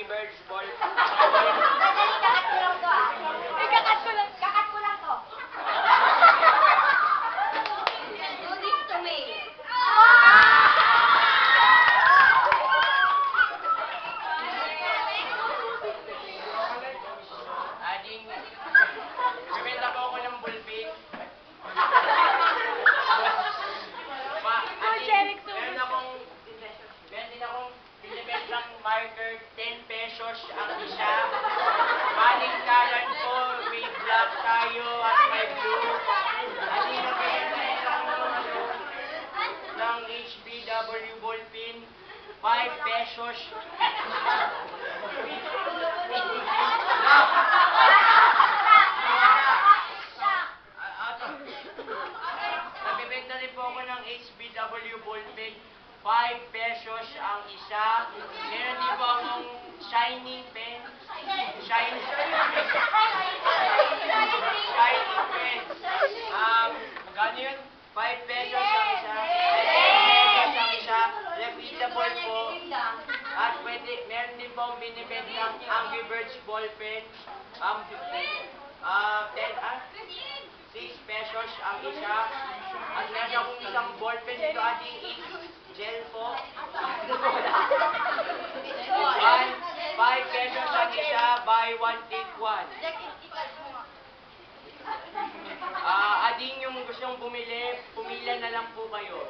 Angry Birds ball. Madali, kakat ko lang to ah. Kakat ko lang. Kakat ko lang to. Do this to me. Ading, bibenta po ako ng ballpen. Meron din akong binibentang marker, 10 pesos ang isa. Baliktaran po, may black tayo at may blue. Ading, nabibenta din ako ng HBW ballpen, 5 pesos. Nagbibenta rin po ako ng HBW ballpen, 5 pesos ang isa. Meron din po akong shining pen. Shining pen. Magkano yun? 5 pesos ang isa. 5 pesos ang isa. Refillable po. At meron din po akong binibentang Angry Birds ballpen. 6 pesos ang isa. At meron akong isang ballpen dito ating ink gel po. 5 pesos ang isa, buy one take one. Ading yung gustong bumili, pumila na lang po kayo.